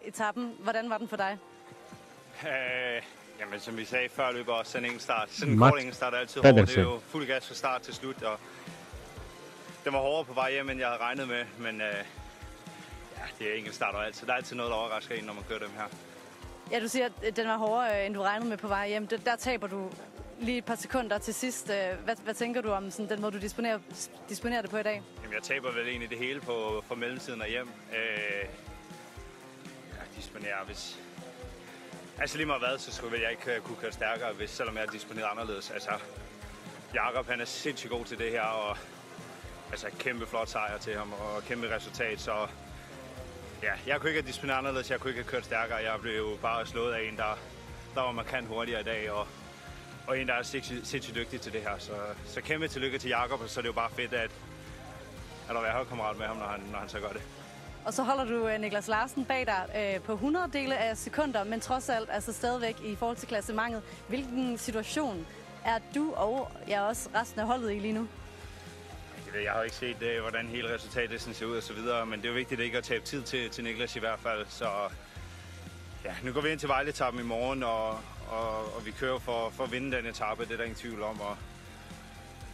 etappen. Hvordan var den for dig? Jamen, som vi sagde før løber også sådan en enkeltstart. Sådan en kort enkeltstart er altid hård. Det er jo fuld gas fra start til slut, og den var hårdere på vej hjem, end jeg havde regnet med, men det er enkeltstarter altid. Der er altid noget, der overrasker en, når man kører dem her. Ja, du siger, at den var hårdere, end du regnede med på vej hjem. Der taber du lige et par sekunder til sidst. Hvad tænker du om sådan, den måde, du disponerer det på i dag? Jamen, jeg taber vel egentlig det hele på mellemtiden og hjem. Jeg disponerer, hvis... Altså lige meget hvad, så skulle jeg ikke kunne køre stærkere, selvom jeg disponerer anderledes. Altså, Jakob, han er sindssygt god til det her, og altså kæmpe flot sejr til ham, og kæmpe resultat, så... Ja, jeg kunne ikke have disponeret anderledes, jeg kunne ikke have kørt stærkere. Jeg blev bare slået af en, der var markant hurtigere i dag, og en, der er sindssygt dygtig til det her. Så kæmpe tillykke til Jakob, og så er det jo bare fedt, at der være holdkammerat med ham, når han så gør det. Og så holder du Niklas Larsen bag dig på 100 dele af sekunder, men trods alt altså stadigvæk i forhold til klassementet. Hvilken situation er du og også resten af holdet i lige nu? Jeg har jo ikke set, hvordan hele resultatet ser ud og så videre, men det er jo vigtigt ikke at tabe tid til Niklas i hvert fald. Så ja, nu går vi ind til Vejle-etappen i morgen, og vi kører for at vinde den etape, det er der ingen tvivl om.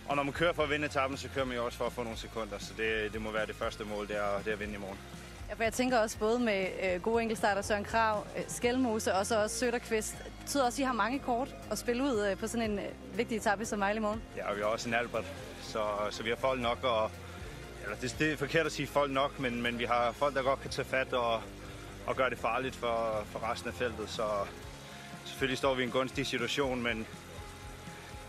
Og når man kører for at vinde etappen, så kører man jo også for at få nogle sekunder, så det må være det første mål, det er at vinde i morgen. Ja, for jeg tænker også både med gode enkeltstarter, Søren Krag, Skelmose og så også Søderqvist. Det betyder også, at I har mange kort at spille ud på sådan en vigtig etape som Vejle i morgen. Ja, og vi har også en Albert, så vi har folk nok, det er forkert at sige folk nok, men vi har folk, der godt kan tage fat og gøre det farligt for resten af feltet. Så selvfølgelig står vi i en gunstig situation, men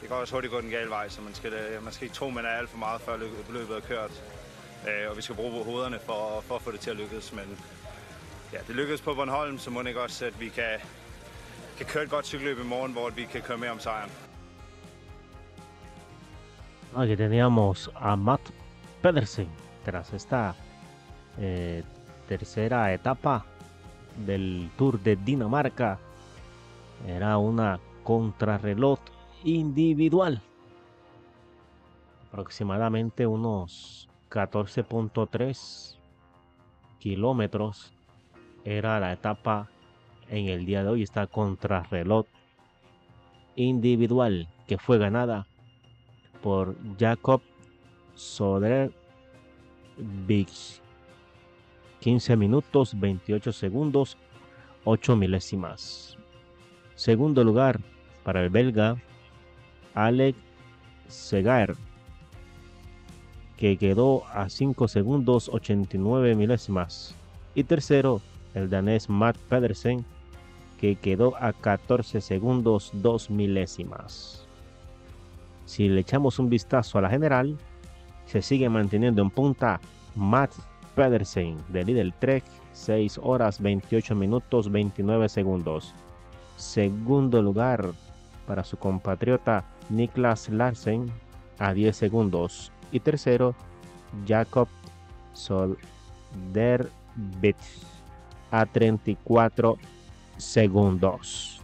det kan også hurtigt gå den gale vej, så man skal ikke tro, man er alt for meget, før løbet er kørt. Og vi skal bruge hovederne for at få det til at lykkes. Men ja, det lykkedes på Bornholm, så må det ikke også, at vi kan køre et godt cykelløb i morgen, hvor vi kan køre med om sejren. Aquí teníamos a Matt Pedersen tras esta tercera etapa del Tour de Dinamarca. Era una contrarreloj individual. Aproximadamente unos 14.3 kilómetros era la etapa en el día de hoy. Esta contrarreloj individual que fue ganada por Jakob Söderqvist. 15 minutos 28 segundos 8 milésimas. Segundo lugar para el belga Alex Segaer, que quedó a 5 segundos 89 milésimas. Y tercero el danés Matt Pedersen, que quedó a 14 segundos 2 milésimas. Si le echamos un vistazo a la general, se sigue manteniendo en punta Matt Pedersen de Lidl Trek, 6 horas 28 minutos 29 segundos. Segundo lugar para su compatriota Niklas Larsen a 10 segundos. Y tercero, Jakob Söderqvist a 34 segundos.